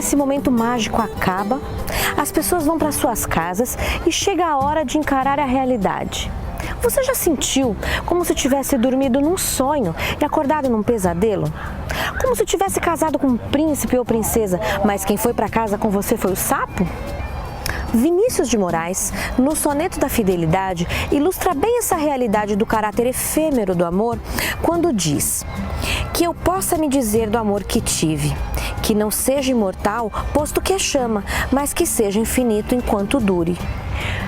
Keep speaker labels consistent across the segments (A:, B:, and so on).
A: esse momento mágico acaba, as pessoas vão para suas casas e chega a hora de encarar a realidade. Você já sentiu como se tivesse dormido num sonho e acordado num pesadelo? Como se tivesse casado com um príncipe ou princesa, mas quem foi para casa com você foi o sapo? Vinícius de Moraes, no Soneto da Fidelidade, ilustra bem essa realidade do caráter efêmero do amor quando diz: que eu possa me dizer do amor que tive, que não seja imortal, posto que é chama, mas que seja infinito enquanto dure.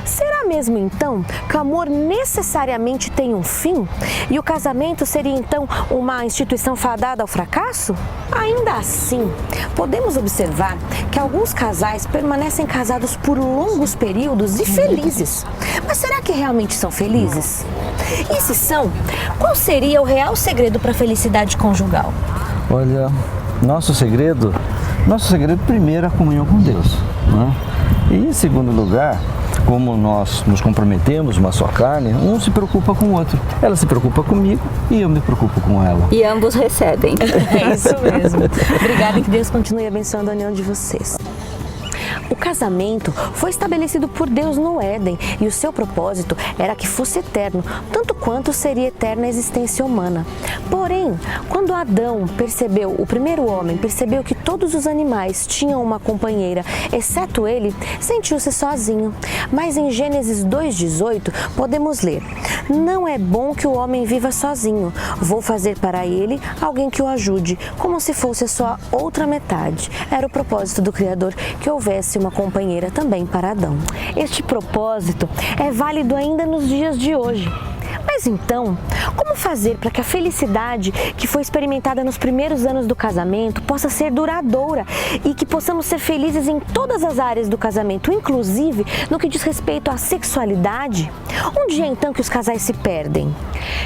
A: Será mesmo então que o amor necessariamente tem um fim? E o casamento seria então uma instituição fadada ao fracasso? Ainda assim, podemos observar que alguns casais permanecem casados por longos períodos e felizes. Mas será que realmente são felizes? E se são, qual seria o real segredo para a felicidade conjugal?
B: Olha, nosso segredo primeiro é a comunhão com Deus, né? E em segundo lugar, como nós nos comprometemos, uma só carne, um se preocupa com o outro. Ela se preocupa comigo e eu me preocupo com ela.
C: E ambos recebem.
A: É isso mesmo. Obrigada e que Deus continue abençoando a união de vocês. O casamento foi estabelecido por Deus no Éden e o seu propósito era que fosse eterno, tanto quanto seria eterna a existência humana. Porém, quando Adão percebeu, o primeiro homem percebeu que todos os animais tinham uma companheira, exceto ele, sentiu-se sozinho. Mas em Gênesis 2,18 podemos ler: não é bom que o homem viva sozinho, vou fazer para ele alguém que o ajude, como se fosse a sua outra metade. Era o propósito do Criador que houvesse uma companheira também para Adão. Este propósito é válido ainda nos dias de hoje. Mas então, como fazer para que a felicidade que foi experimentada nos primeiros anos do casamento possa ser duradoura e que possamos ser felizes em todas as áreas do casamento, inclusive no que diz respeito à sexualidade? Onde é então que os casais se perdem?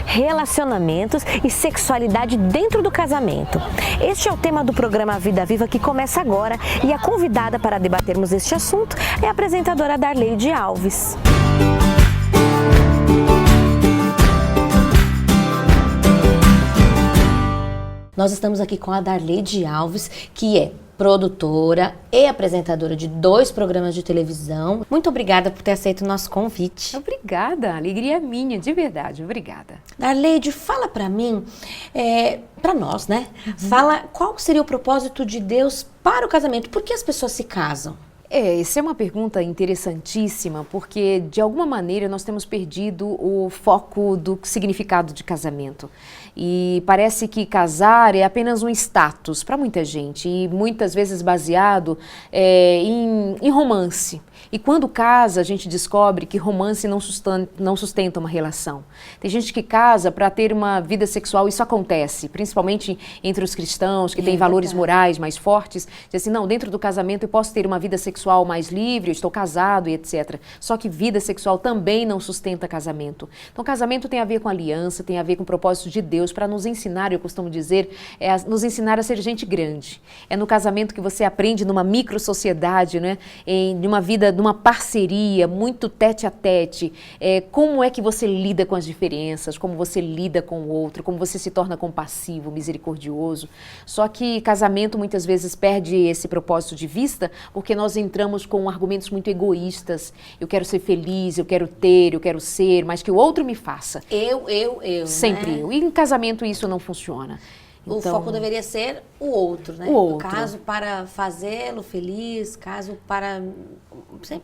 A: Relacionamentos e sexualidade dentro do casamento. Este é o tema do programa Vida Viva que começa agora e a convidada para debatermos este assunto é a apresentadora Darleide Alves. Nós estamos aqui com a Darleide Alves, que é produtora e apresentadora de 2 programas de televisão. Muito obrigada por ter aceito o nosso convite.
D: Obrigada, a alegria é minha, de verdade, obrigada.
A: Darleide, fala pra mim, pra nós, né? Fala qual seria o propósito de Deus para o casamento, por que as pessoas se casam?
D: Essa é uma pergunta interessantíssima, porque de alguma maneira nós temos perdido o foco do significado de casamento. E parece que casar é apenas um status para muita gente, e muitas vezes baseado em romance. E quando casa, a gente descobre que romance não sustenta uma relação. Tem gente que casa para ter uma vida sexual, isso acontece, principalmente entre os cristãos, que têm valores morais mais fortes. Diz assim, não, dentro do casamento eu posso ter uma vida sexual mais livre, eu estou casado e etc. Só que vida sexual também não sustenta casamento. Então casamento tem a ver com aliança, tem a ver com o propósito de Deus para nos ensinar, eu costumo dizer, nos ensinar a ser gente grande. É no casamento que você aprende numa micro-sociedade, né? Numa vida, numa parceria, muito tete a tete, como é que você lida com as diferenças, como você lida com o outro, como você se torna compassivo, misericordioso. Só que casamento muitas vezes perde esse propósito de vista porque nós entramos com argumentos muito egoístas. Eu quero ser feliz, eu quero ter, eu quero ser, mas que o outro me faça.
A: Eu.
D: Sempre
A: né?
D: eu. E em casamento isso não funciona.
A: O foco deveria ser o outro, né?
D: O outro.
A: Caso para fazê-lo feliz, caso para...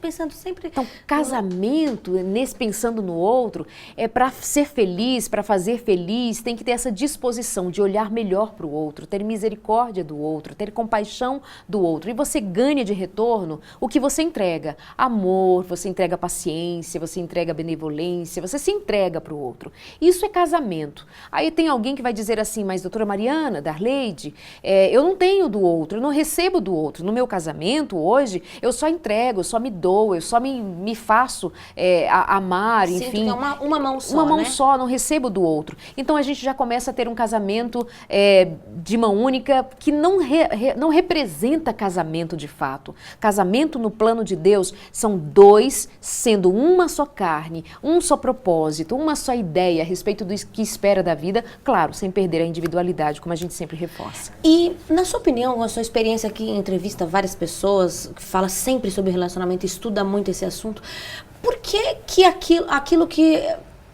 A: Pensando sempre...
D: Então, casamento, pensando no outro, é para ser feliz, para fazer feliz, tem que ter essa disposição de olhar melhor para o outro, ter misericórdia do outro, ter compaixão do outro. E você ganha de retorno o que você entrega. Amor, você entrega paciência, você entrega benevolência, você se entrega para o outro. Isso é casamento. Aí tem alguém que vai dizer assim, mas doutora Mariana, Darleide, eu não tenho do outro, eu não recebo do outro. No meu casamento, hoje, eu só entrego, eu só me dou, eu só me faço amar,
A: Sinto
D: enfim.
A: que é uma mão só,
D: Uma mão
A: né?
D: só, não recebo do outro. Então a gente já começa a ter um casamento de mão única que não representa casamento de fato. Casamento no plano de Deus são 2 sendo uma só carne, um só propósito, uma só ideia a respeito do que espera da vida, claro, sem perder a individualidade maturidade, como a gente sempre reforça.
A: E, na sua opinião, a sua experiência aqui entrevista várias pessoas, que fala sempre sobre relacionamento, estuda muito esse assunto, por que aquilo que...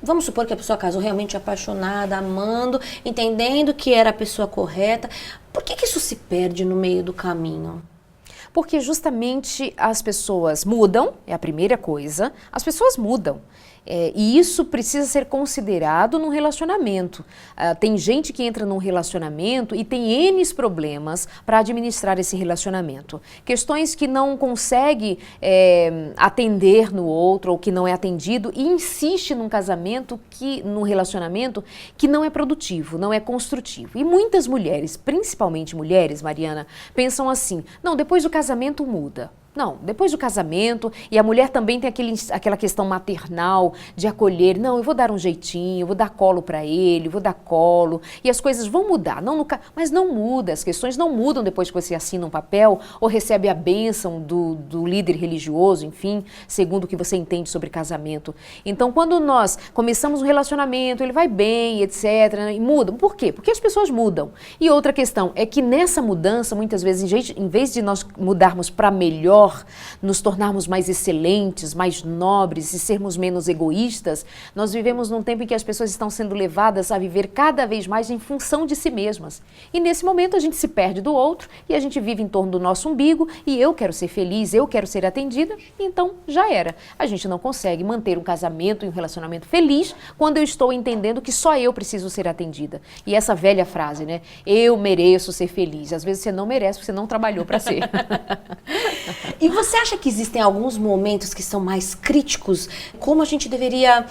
A: Vamos supor que a pessoa casou realmente apaixonada, amando, entendendo que era a pessoa correta. Por que isso se perde no meio do caminho?
D: Porque justamente as pessoas mudam, é a primeira coisa, as pessoas mudam. E isso precisa ser considerado num relacionamento. Tem gente que entra num relacionamento e tem N problemas para administrar esse relacionamento. Questões que não consegue atender no outro ou que não é atendido e insiste num num relacionamento que não é produtivo, não é construtivo. E muitas mulheres, principalmente mulheres, Mariana, pensam assim, não, depois do casamento muda. Não, depois do casamento, e a mulher também tem aquela questão maternal de acolher, não, eu vou dar um jeitinho, eu vou dar colo para ele, vou dar colo, e as coisas vão mudar, mas não muda, as questões não mudam depois que você assina um papel ou recebe a bênção do líder religioso, enfim, segundo o que você entende sobre casamento. Então, quando nós começamos um relacionamento, ele vai bem, etc, e mudam. Por quê? Porque as pessoas mudam. E outra questão é que nessa mudança, muitas vezes, em vez de nós mudarmos para melhor, nos tornarmos mais excelentes, mais nobres e sermos menos egoístas, nós vivemos num tempo em que as pessoas estão sendo levadas a viver cada vez mais em função de si mesmas. E nesse momento a gente se perde do outro e a gente vive em torno do nosso umbigo e eu quero ser feliz, eu quero ser atendida, então já era. A gente não consegue manter um casamento e um relacionamento feliz quando eu estou entendendo que só eu preciso ser atendida. E essa velha frase, né? Eu mereço ser feliz. Às vezes você não merece porque você não trabalhou para ser.
A: E você acha que existem alguns momentos que são mais críticos? Como a gente deveria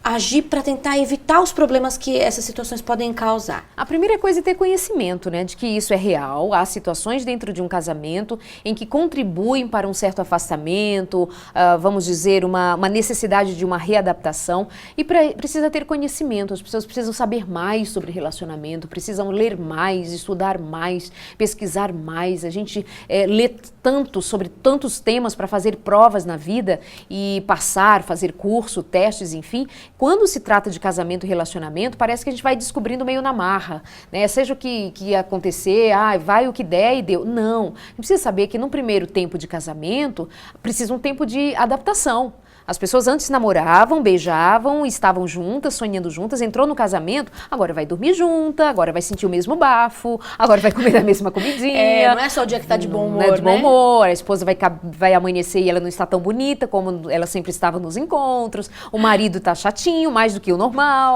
A: agir para tentar evitar os problemas que essas situações podem causar?
D: A primeira coisa é ter conhecimento, né, de que isso é real. Há situações dentro de um casamento em que contribuem para um certo afastamento, vamos dizer, uma necessidade de uma readaptação. E precisa ter conhecimento, as pessoas precisam saber mais sobre relacionamento, precisam ler mais, estudar mais, pesquisar mais. A gente lê tanto sobre tantos temas para fazer provas na vida e passar, fazer curso, testes, enfim. Quando se trata de casamento e relacionamento, parece que a gente vai descobrindo meio na marra, né? Seja o que acontecer, vai o que der e deu. Não, a gente precisa saber que no primeiro tempo de casamento, precisa um tempo de adaptação. As pessoas antes namoravam, beijavam, estavam juntas, sonhando juntas, entrou no casamento, agora vai dormir junta, agora vai sentir o mesmo bafo, agora vai comer a mesma comidinha.
A: Não é só o dia que tá de bom humor,
D: não é de bom humor, a esposa vai amanhecer e ela não está tão bonita como ela sempre estava nos encontros, o marido tá chatinho, mais do que o normal.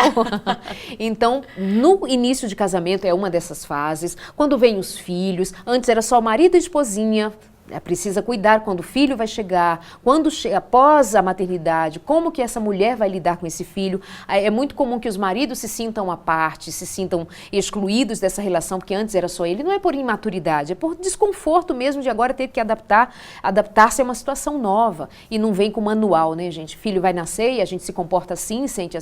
D: Então, no início de casamento é uma dessas fases, quando vem os filhos, antes era só o marido e a esposinha, precisa cuidar quando o filho vai chegar, quando após a maternidade, como que essa mulher vai lidar com esse filho. É muito comum que os maridos se sintam à parte, se sintam excluídos dessa relação, porque antes era só ele. Não é por imaturidade, é por desconforto mesmo de agora ter que adaptar-se a uma situação nova. E não vem com manual, né, gente? Filho vai nascer e a gente se comporta assim, sente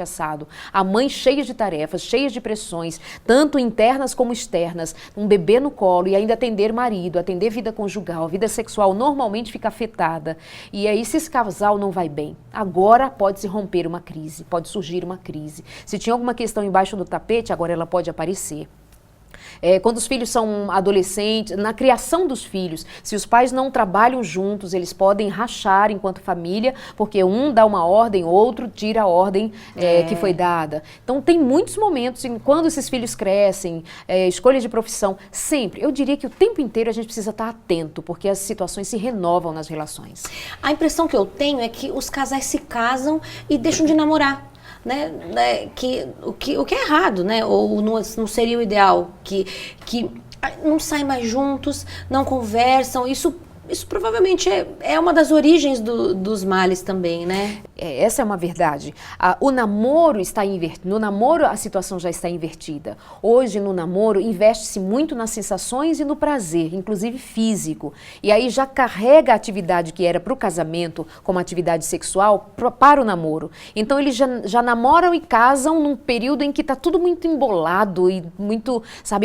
D: assado. A mãe cheia de tarefas, cheia de pressões, tanto internas como externas, um bebê no colo e ainda atender marido, atender vida conjugal, a vida sexual normalmente fica afetada. E aí, se esse casal não vai bem, agora pode se romper uma crise, pode surgir uma crise. Se tinha alguma questão embaixo do tapete, agora ela pode aparecer. Quando os filhos são adolescentes, na criação dos filhos, se os pais não trabalham juntos, eles podem rachar enquanto família, porque um dá uma ordem, outro tira a ordem que foi dada. Então tem muitos momentos, quando esses filhos crescem, escolha de profissão, sempre, eu diria que o tempo inteiro a gente precisa estar atento, porque as situações se renovam nas relações.
A: A impressão que eu tenho é que os casais se casam e deixam de namorar. Né, o que é errado, né? Ou não seria o ideal, que não saem mais juntos, não conversam, isso provavelmente é uma das origens dos males também, né?
D: Essa é uma verdade. O namoro está invertido. No namoro a situação já está invertida. Hoje no namoro investe-se muito nas sensações e no prazer, inclusive físico. E aí já carrega a atividade que era para o casamento como atividade sexual para o namoro. Então eles já namoram e casam num período em que está tudo muito embolado e muito,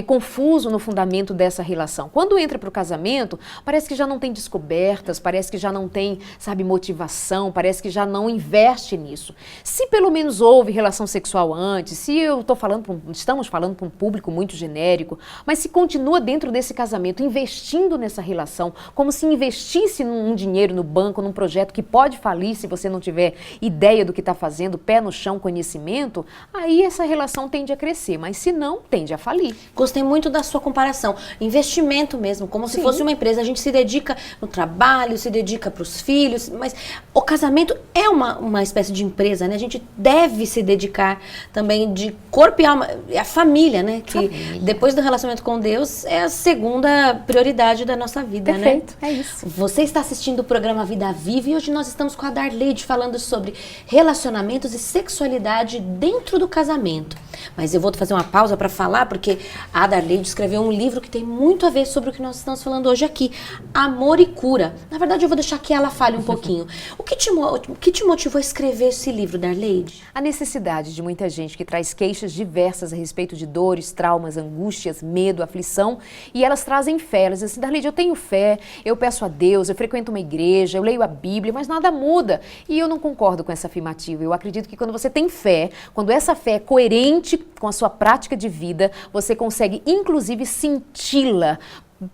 D: confuso no fundamento dessa relação. Quando entra para o casamento, parece que já não tem descobertas, parece que já não tem, motivação, parece que já não investe nisso. Se pelo menos houve relação sexual antes, se eu estou falando, estamos falando para um público muito genérico, mas se continua dentro desse casamento, investindo nessa relação, como se investisse um dinheiro no banco, num projeto que pode falir se você não tiver ideia do que está fazendo, pé no chão, conhecimento, aí essa relação tende a crescer, mas se não, tende a falir.
C: Gostei muito da sua comparação. Investimento mesmo, como se fosse uma empresa. A gente se dedica no trabalho, se dedica para os filhos, mas o casamento é uma espécie de empresa, né? A gente deve se dedicar também de corpo e alma. É a família, né? Que depois do relacionamento com Deus é a segunda prioridade da nossa vida,
D: Perfeito,
C: né?
D: é isso.
C: Você está assistindo o programa Vida Viva e hoje nós estamos com a Darleide falando sobre relacionamentos e sexualidade dentro do casamento. Mas eu vou fazer uma pausa para falar, porque a Darleide escreveu um livro que tem muito a ver sobre o que nós estamos falando hoje aqui, Amor e Cura. Na verdade, eu vou deixar que ela fale um pouquinho. O que te motivou a escrever esse livro, Darleide?
D: A necessidade de muita gente que traz queixas diversas a respeito de dores, traumas, angústias, medo, aflição, e elas trazem fé. Elas dizem assim, Darleide, eu tenho fé, eu peço a Deus, eu frequento uma igreja, eu leio a Bíblia, mas nada muda. E eu não concordo com essa afirmativa. Eu acredito que quando você tem fé, quando essa fé é coerente com a sua prática de vida, você consegue inclusive senti-la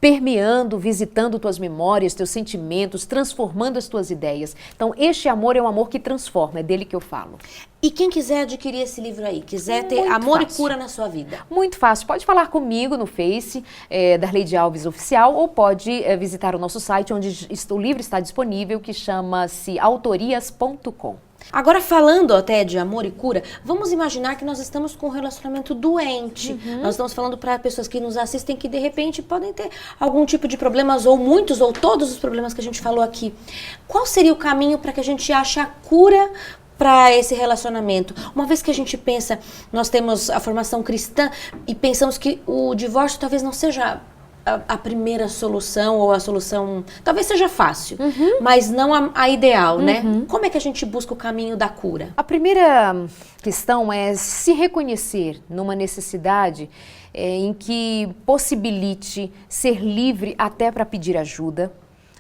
D: permeando, visitando tuas memórias, teus sentimentos, transformando as tuas ideias. Então, este amor é um amor que transforma, é dele que eu falo.
C: E quem quiser adquirir esse livro aí, quiser ter
D: Muito
C: amor
D: fácil.
C: e cura na sua vida?
D: Muito fácil. Pode falar comigo no Face, Darleide Alves Oficial, ou pode visitar o nosso site, onde o livro está disponível, que chama-se autorias.com.
C: Agora, falando até de amor e cura, vamos imaginar que nós estamos com um relacionamento doente. Nós estamos falando para pessoas que nos assistem que, de repente, podem ter algum tipo de problemas, ou muitos, ou todos os problemas que a gente falou aqui. Qual seria o caminho para que a gente ache a cura para esse relacionamento? Uma vez que a gente pensa, nós temos a formação cristã e pensamos que o divórcio talvez não seja a primeira solução, ou a solução, talvez seja fácil, mas não a ideal, né? Como é que a gente busca o caminho da cura?
D: A primeira questão é se reconhecer numa necessidade em que possibilite ser livre até para pedir ajuda.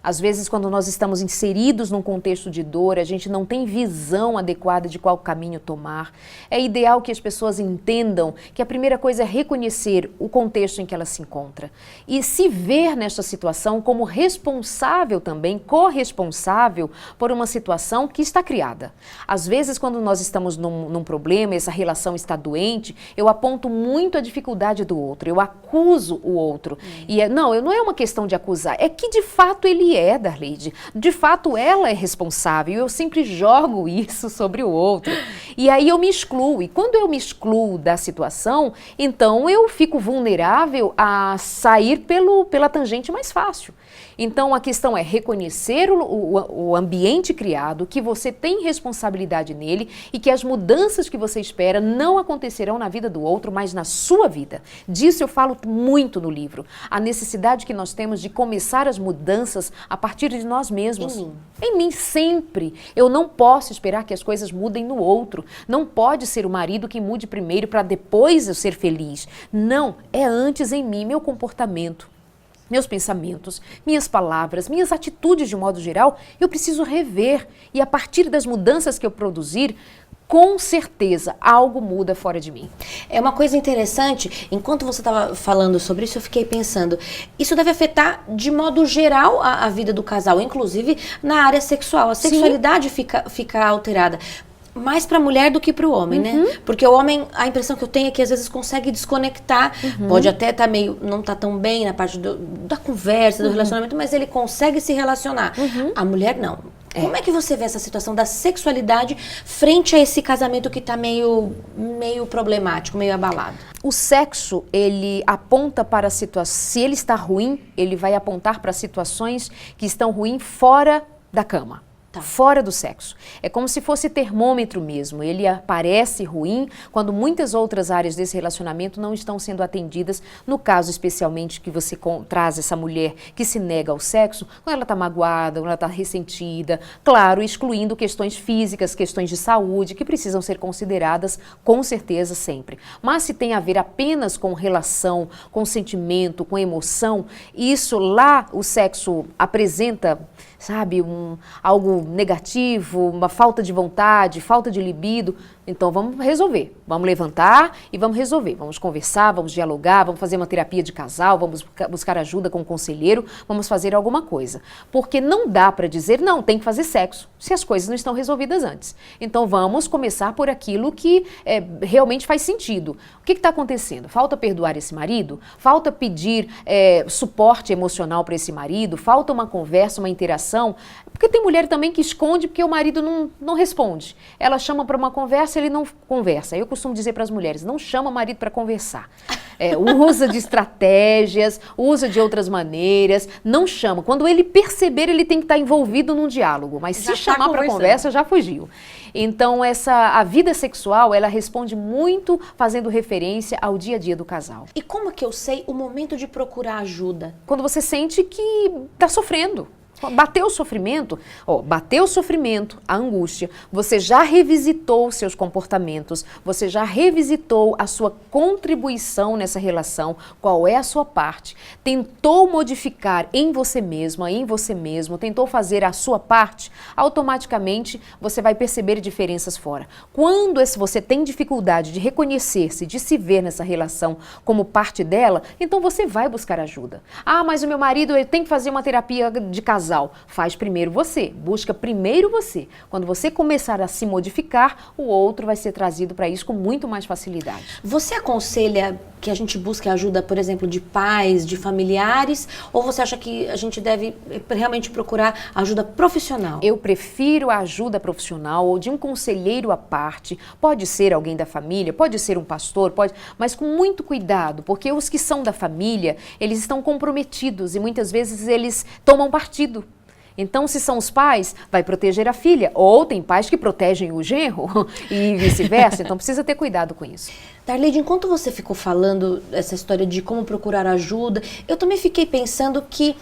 D: Às vezes, quando nós estamos inseridos num contexto de dor, a gente não tem visão adequada de qual caminho tomar. É ideal que as pessoas entendam que a primeira coisa é reconhecer o contexto em que ela se encontra e se ver nesta situação como responsável também, corresponsável por uma situação que está criada. Às vezes, quando nós estamos num problema, essa relação está doente, eu aponto muito a dificuldade do outro, eu acuso o outro. E não é uma questão de acusar, é que de fato ele Darleide. De fato, ela é responsável. Eu sempre jogo isso sobre o outro. E aí eu me excluo. E quando eu me excluo da situação, então eu fico vulnerável a sair pela tangente mais fácil. Então a questão é reconhecer o ambiente criado, que você tem responsabilidade nele e que as mudanças que você espera não acontecerão na vida do outro, mas na sua vida. Disso eu falo muito no livro. A necessidade que nós temos de começar as mudanças a partir de nós mesmos. Em mim, sempre. Eu não posso esperar que as coisas mudem no outro. Não pode ser o marido que mude primeiro para depois eu ser feliz. Não, é antes em mim, meu comportamento. Meus pensamentos, minhas palavras, minhas atitudes de modo geral, eu preciso rever. E a partir das mudanças que eu produzir, com certeza, algo muda fora de mim.
C: É uma coisa interessante, enquanto você estava falando sobre isso, eu fiquei pensando, isso deve afetar de modo geral a vida do casal, inclusive na área sexual. A sexualidade fica alterada. Mais para a mulher do que para o homem, né? Porque o homem, a impressão que eu tenho é que às vezes consegue desconectar, pode até estar não tá tão bem na parte da conversa, do relacionamento, mas ele consegue se relacionar. A mulher não. Como é que você vê essa situação da sexualidade frente a esse casamento que está meio problemático, meio abalado?
D: O sexo, ele aponta para situações, se ele está ruim, ele vai apontar para situações que estão ruins fora da cama. Fora do sexo. É como se fosse termômetro mesmo. Ele aparece ruim quando muitas outras áreas desse relacionamento não estão sendo atendidas. No caso, especialmente, que você traz essa mulher que se nega ao sexo, quando ela está magoada, quando ela está ressentida. Claro, excluindo questões físicas, questões de saúde, que precisam ser consideradas com certeza sempre. Mas se tem a ver apenas com relação, com sentimento, com emoção, isso lá o sexo apresenta sabe, algo negativo, uma falta de vontade, falta de libido, então vamos resolver, vamos levantar e vamos resolver, vamos conversar, vamos dialogar, vamos fazer uma terapia de casal, vamos buscar ajuda com um conselheiro, vamos fazer alguma coisa. Porque não dá para dizer, não, tem que fazer sexo, se as coisas não estão resolvidas antes. Então vamos começar por aquilo que realmente faz sentido. O que está acontecendo? Falta perdoar esse marido? Falta pedir suporte emocional para esse marido? Falta uma conversa, uma interação? Porque tem mulher também que esconde porque o marido não responde. Ela chama para uma conversa, ele não conversa. Eu costumo dizer para as mulheres, não chama o marido para conversar. Usa de estratégias, usa de outras maneiras, não chama. Quando ele perceber, ele tem que estar envolvido num diálogo, mas se chamar para conversa, já fugiu. Então, a vida sexual, ela responde muito fazendo referência ao dia a dia do casal.
C: E como que eu sei o momento de procurar ajuda?
D: Quando você sente que está sofrendo. Bateu o sofrimento, a angústia, você já revisitou seus comportamentos, você já revisitou a sua contribuição nessa relação, qual é a sua parte, tentou modificar em você mesma, em você mesmo, tentou fazer a sua parte, automaticamente você vai perceber diferenças fora. Quando você tem dificuldade de reconhecer-se, de se ver nessa relação como parte dela, então você vai buscar ajuda. Ah, mas o meu marido ele tem que fazer uma terapia de casal. Faz primeiro você, busca primeiro você. Quando você começar a se modificar, o outro vai ser trazido para isso com muito mais facilidade.
C: Você aconselha que a gente busque ajuda, por exemplo, de pais, de familiares, ou você acha que a gente deve realmente procurar ajuda profissional?
D: Eu prefiro a ajuda profissional ou de um conselheiro à parte. Pode ser alguém da família, pode ser um pastor, mas com muito cuidado, porque os que são da família, eles estão comprometidos e muitas vezes eles tomam partido. Então, se são os pais, vai proteger a filha. Ou tem pais que protegem o genro e vice-versa. Então, precisa ter cuidado com isso.
C: Darleide, enquanto você ficou falando essa história de como procurar ajuda, eu também fiquei pensando que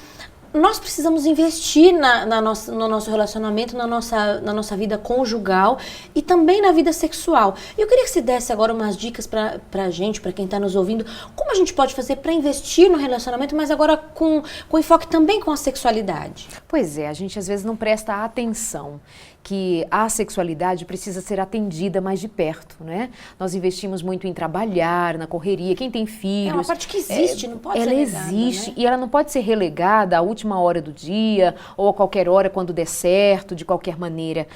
C: nós precisamos investir no nosso relacionamento, na nossa vida conjugal e também na vida sexual. Eu queria que você desse agora umas dicas pra gente, pra quem tá nos ouvindo, como a gente pode fazer para investir no relacionamento, mas agora com enfoque também com a sexualidade.
D: Pois é, a gente às vezes não presta atenção que a sexualidade precisa ser atendida mais de perto, né? Nós investimos muito em trabalhar, na correria, quem tem filhos... É
C: uma parte que existe, não pode ser
D: relegada.
C: Ela existe,
D: né? E ela não pode ser relegada à última hora do dia ou a qualquer hora quando der certo, de qualquer maneira.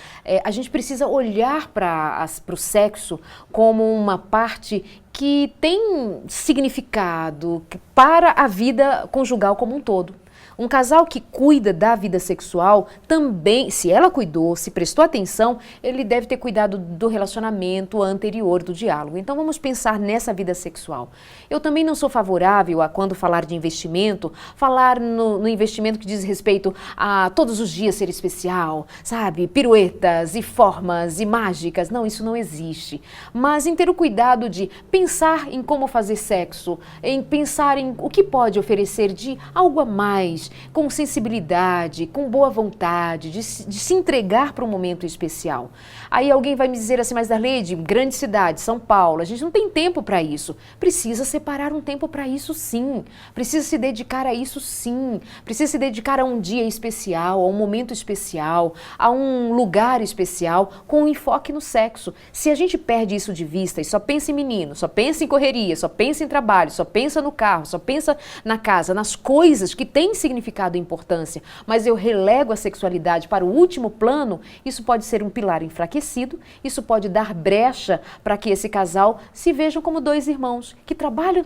D: A gente precisa olhar para o sexo como uma parte que tem significado para a vida conjugal como um todo. Um casal que cuida da vida sexual também, se ela cuidou, se prestou atenção, ele deve ter cuidado do relacionamento anterior, do diálogo. Então vamos pensar nessa vida sexual. Eu também não sou favorável a, quando falar de investimento, falar no investimento que diz respeito a todos os dias ser especial, sabe? Piruetas e formas e mágicas. Não, isso não existe. Mas em ter o cuidado de pensar em como fazer sexo, em pensar em o que pode oferecer de algo a mais, com sensibilidade, com boa vontade, de se entregar para um momento especial. Aí alguém vai me dizer assim, mas Darleide, grande cidade, São Paulo, a gente não tem tempo para isso. Precisa separar um tempo para isso sim, precisa se dedicar a isso sim, precisa se dedicar a um dia especial, a um momento especial, a um lugar especial, com um enfoque no sexo. Se a gente perde isso de vista e só pensa em menino, só pensa em correria, só pensa em trabalho, só pensa no carro, só pensa na casa, nas coisas que têm significado e importância, mas eu relego a sexualidade para o último plano, isso pode ser um pilar enfraquecido, isso pode dar brecha para que esse casal se vejam como dois irmãos que trabalham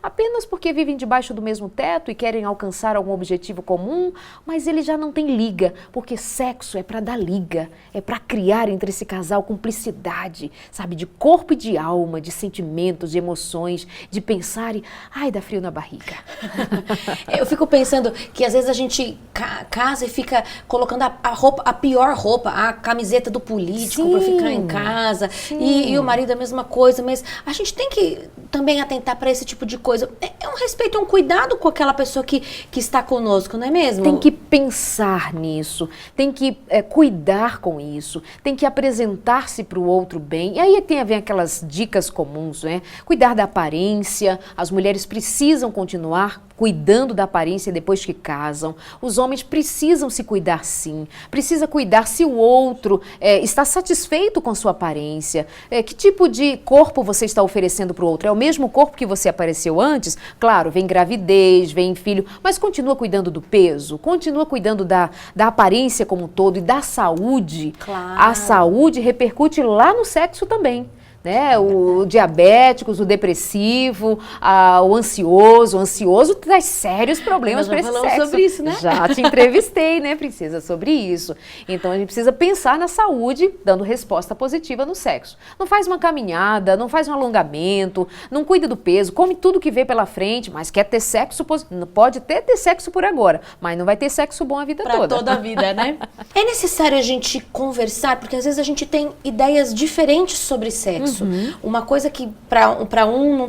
D: apenas porque vivem debaixo do mesmo teto e querem alcançar algum objetivo comum, mas eles já não têm liga, porque sexo é para dar liga, é para criar entre esse casal cumplicidade, sabe, de corpo e de alma, de sentimentos, de emoções, de pensar e, ai, dá frio na barriga.
C: Eu fico pensando que às vezes a gente casa e fica colocando a pior roupa, a camiseta do político para ficar em casa e o marido a mesma coisa, mas a gente tem que também atentar para esse tipo de coisa. É um respeito, é um cuidado com aquela pessoa que está conosco, não é mesmo?
D: Tem que pensar nisso, tem que cuidar com isso, tem que apresentar-se para o outro bem. E aí vem aquelas dicas comuns, né? Cuidar da aparência, as mulheres precisam continuar cuidando da aparência depois que casam. Os homens precisam se cuidar sim, precisa cuidar se o outro está satisfeito com sua aparência. Que tipo de corpo você está oferecendo para o outro? É o mesmo corpo que você apareceu antes? Claro, vem gravidez, vem filho, mas continua cuidando do peso, continua cuidando da aparência como um todo e da saúde.
C: Claro.
D: A saúde repercute lá no sexo também. Né? O diabético, o depressivo, o ansioso traz sérios problemas para esse sexo.
C: Nós já falamos sobre isso, né?
D: Já te entrevistei, né, princesa, sobre isso. Então a gente precisa pensar na saúde, dando resposta positiva no sexo. Não faz uma caminhada, não faz um alongamento, não cuida do peso, come tudo que vê pela frente, mas quer ter sexo, pode até ter sexo por agora, mas não vai ter sexo bom a vida toda.
C: Pra toda a vida, né? É necessário a gente conversar, porque às vezes a gente tem ideias diferentes sobre sexo. Uma coisa que para um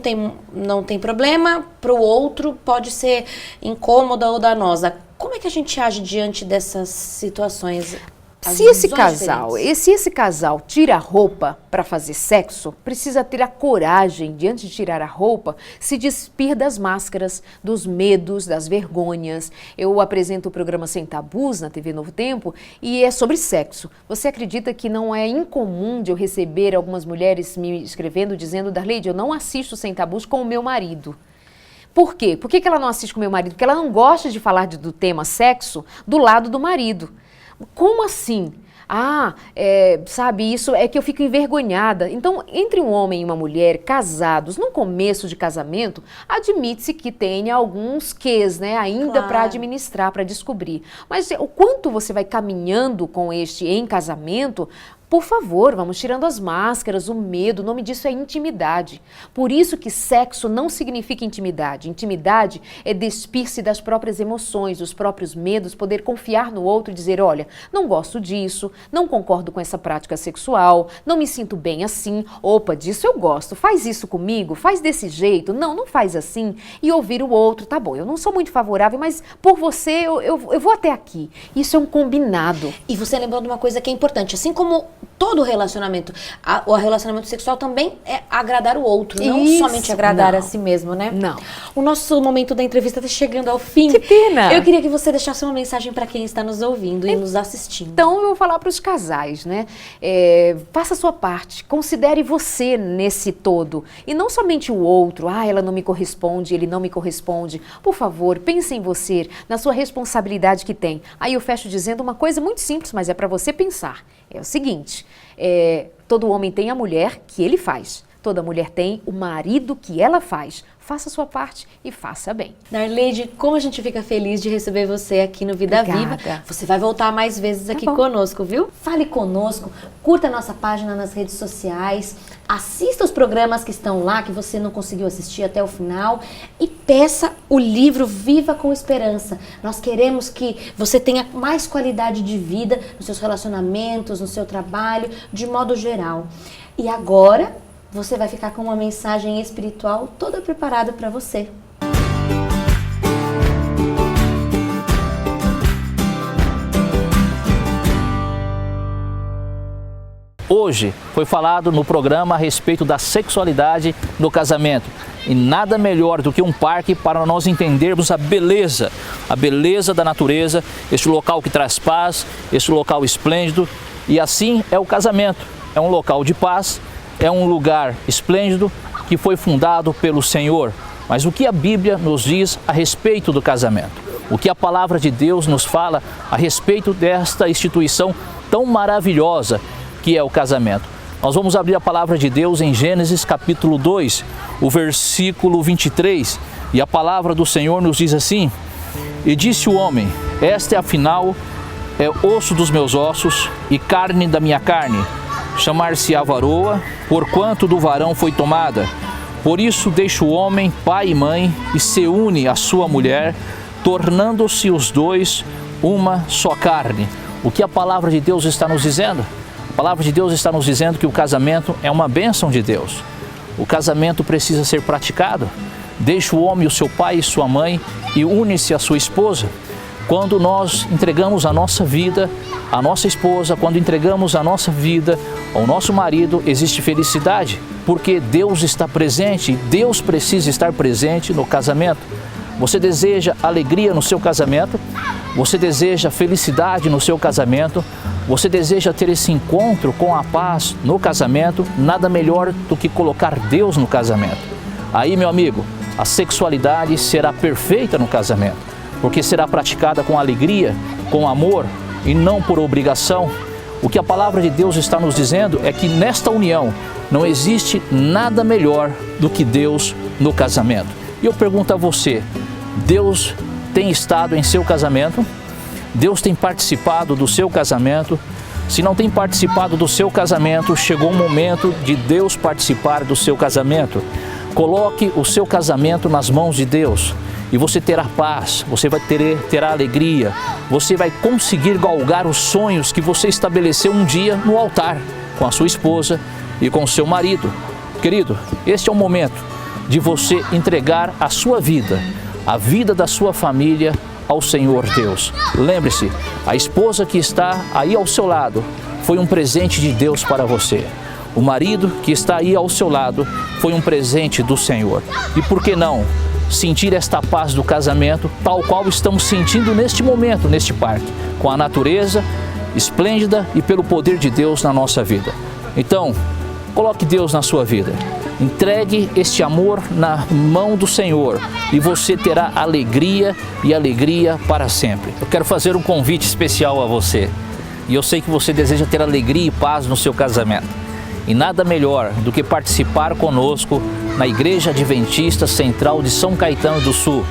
C: não tem problema, para o outro pode ser incômoda ou danosa. Como é que a gente age diante dessas situações?
D: Se esse casal tira a roupa para fazer sexo, precisa ter a coragem, diante de tirar a roupa, se despir das máscaras, dos medos, das vergonhas. Eu apresento o programa Sem Tabus na TV Novo Tempo e é sobre sexo. Você acredita que não é incomum de eu receber algumas mulheres me escrevendo, dizendo: Darleide, eu não assisto Sem Tabus com o meu marido. Por quê? Por que ela não assiste com o meu marido? Porque ela não gosta de falar do tema sexo do lado do marido. Como assim? Sabe, isso é que eu fico envergonhada. Então, entre um homem e uma mulher casados, no começo de casamento, admite-se que tenha alguns quês, né, ainda para administrar, para descobrir. Mas o quanto você vai caminhando com este em casamento, por favor, vamos tirando as máscaras, o medo, o nome disso é intimidade. Por isso que sexo não significa intimidade. Intimidade é despir-se das próprias emoções, dos próprios medos, poder confiar no outro e dizer: olha, não gosto disso, não concordo com essa prática sexual, não me sinto bem assim, opa, disso eu gosto, faz isso comigo, faz desse jeito, não faz assim, e ouvir o outro, tá bom, eu não sou muito favorável, mas por você eu vou até aqui. Isso é um combinado.
C: E você lembrou de uma coisa que é importante, assim como todo relacionamento, o relacionamento sexual também é agradar o outro, não somente agradar a si mesmo, né?
D: Não.
C: O nosso momento da entrevista está chegando ao fim.
D: Que pena!
C: Eu queria que você deixasse uma mensagem para quem está nos ouvindo e nos assistindo.
D: Então, eu vou falar para os casais, né? Faça a sua parte, considere você nesse todo. E não somente o outro, ela não me corresponde, ele não me corresponde. Por favor, pense em você, na sua responsabilidade que tem. Aí eu fecho dizendo uma coisa muito simples, mas é para você pensar. É o seguinte, todo homem tem a mulher que ele faz. Toda mulher tem o marido que ela faz. Faça a sua parte e faça bem. Darleide, como a gente fica feliz de receber você aqui no Vida Viva. Você vai voltar mais vezes aqui conosco, viu? Fale conosco, curta a nossa página nas redes sociais, assista os programas que estão lá, que você não conseguiu assistir até o final, e peça o livro Viva com Esperança. Nós queremos que você tenha mais qualidade de vida nos seus relacionamentos, no seu trabalho, de modo geral. E agora você vai ficar com uma mensagem espiritual toda preparada para você.
E: Hoje foi falado no programa a respeito da sexualidade no casamento. E nada melhor do que um parque para nós entendermos a beleza da natureza, este local que traz paz, este local esplêndido. E assim é o casamento, é um local de paz, é um lugar esplêndido que foi fundado pelo Senhor. Mas o que a Bíblia nos diz a respeito do casamento? O que a palavra de Deus nos fala a respeito desta instituição tão maravilhosa que é o casamento? Nós vamos abrir a palavra de Deus em Gênesis capítulo 2, o versículo 23. E a palavra do Senhor nos diz assim: E disse o homem: Esta afinal é osso dos meus ossos e carne da minha carne. Chamar-se-á varoa, porquanto do varão foi tomada. Por isso deixa o homem pai e mãe e se une à sua mulher, tornando-se os dois uma só carne. O que a palavra de Deus está nos dizendo? A palavra de Deus está nos dizendo que o casamento é uma bênção de Deus. O casamento precisa ser praticado. Deixa o homem o seu pai e sua mãe e une-se à sua esposa. Quando nós entregamos a nossa vida, a nossa esposa, quando entregamos a nossa vida ao nosso marido, existe felicidade, porque Deus está presente e Deus precisa estar presente no casamento. Você deseja alegria no seu casamento? Você deseja felicidade no seu casamento? Você deseja ter esse encontro com a paz no casamento? Nada melhor do que colocar Deus no casamento. Aí, meu amigo, a sexualidade será perfeita no casamento, porque será praticada com alegria, com amor e não por obrigação. O que a palavra de Deus está nos dizendo é que nesta união não existe nada melhor do que Deus no casamento. E eu pergunto a você, Deus tem estado em seu casamento? Deus tem participado do seu casamento? Se não tem participado do seu casamento, chegou o momento de Deus participar do seu casamento. Coloque o seu casamento nas mãos de Deus e você terá paz, você terá alegria, você vai conseguir galgar os sonhos que você estabeleceu um dia no altar com a sua esposa e com o seu marido. Querido, este é o momento de você entregar a sua vida, a vida da sua família ao Senhor Deus. Lembre-se, a esposa que está aí ao seu lado foi um presente de Deus para você. O marido que está aí ao seu lado foi um presente do Senhor. E por que não sentir esta paz do casamento, tal qual estamos sentindo neste momento, neste parque, com a natureza esplêndida e pelo poder de Deus na nossa vida? Então, coloque Deus na sua vida. Entregue este amor na mão do Senhor e você terá alegria e alegria para sempre. Eu quero fazer um convite especial a você. E eu sei que você deseja ter alegria e paz no seu casamento. E nada melhor do que participar conosco na Igreja Adventista Central de São Caetano do Sul.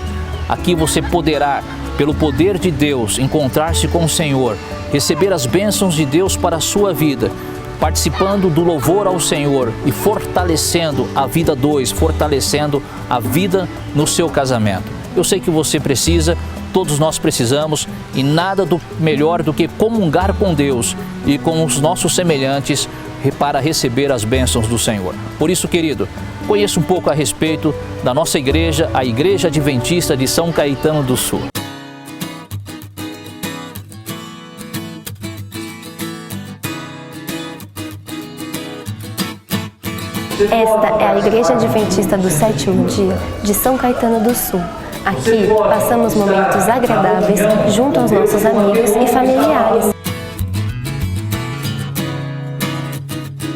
E: Aqui você poderá, pelo poder de Deus, encontrar-se com o Senhor, receber as bênçãos de Deus para a sua vida, participando do louvor ao Senhor e fortalecendo a vida dois, fortalecendo a vida no seu casamento. Eu sei que você precisa, todos nós precisamos, e nada melhor do que comungar com Deus e com os nossos semelhantes para receber as bênçãos do Senhor. Por isso, querido, conheça um pouco a respeito da nossa igreja, a Igreja Adventista de São Caetano do Sul.
F: Esta é a Igreja Adventista do Sétimo Dia de São Caetano do Sul. Aqui passamos momentos agradáveis junto aos nossos amigos e familiares.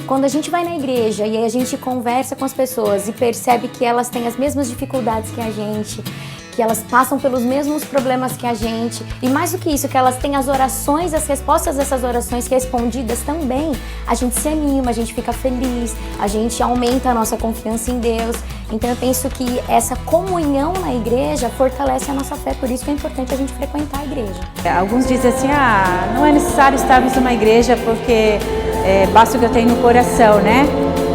G: Quando a gente vai na igreja e a gente conversa com as pessoas e percebe que elas têm as mesmas dificuldades que a gente, que elas passam pelos mesmos problemas que a gente, e mais do que isso, que elas têm as orações, as respostas dessas orações respondidas também, a gente se anima, a gente fica feliz, a gente aumenta a nossa confiança em Deus. Então eu penso que essa comunhão na igreja fortalece a nossa fé, por isso que é importante a gente frequentar a igreja.
H: Alguns dizem assim, não é necessário estarmos numa igreja porque basta o que eu tenho no coração, né?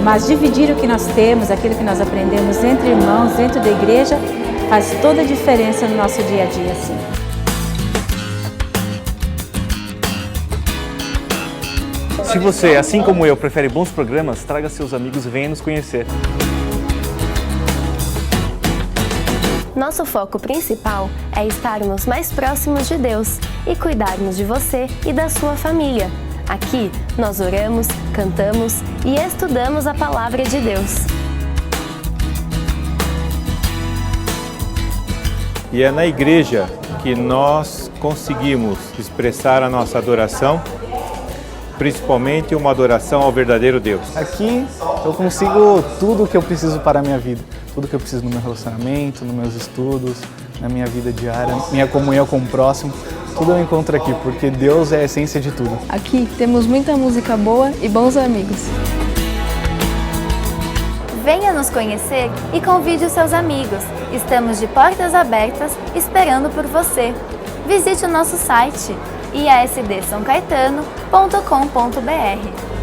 H: Mas dividir o que nós temos, aquilo que nós aprendemos entre irmãos, dentro da igreja, faz toda a diferença no nosso dia a dia, assim.
I: Se você, assim como eu, prefere bons programas, traga seus amigos e venha nos conhecer.
F: Nosso foco principal é estarmos mais próximos de Deus e cuidarmos de você e da sua família. Aqui, nós oramos, cantamos e estudamos a Palavra de Deus.
J: E é na igreja que nós conseguimos expressar a nossa adoração, principalmente uma adoração ao verdadeiro Deus.
K: Aqui eu consigo tudo o que eu preciso para a minha vida, tudo que eu preciso no meu relacionamento, nos meus estudos, na minha vida diária, minha comunhão com o próximo, tudo eu encontro aqui, porque Deus é a essência de tudo.
L: Aqui temos muita música boa e bons amigos.
F: Venha nos conhecer e convide os seus amigos. Estamos de portas abertas esperando por você. Visite o nosso site iasdsãocaetano.com.br.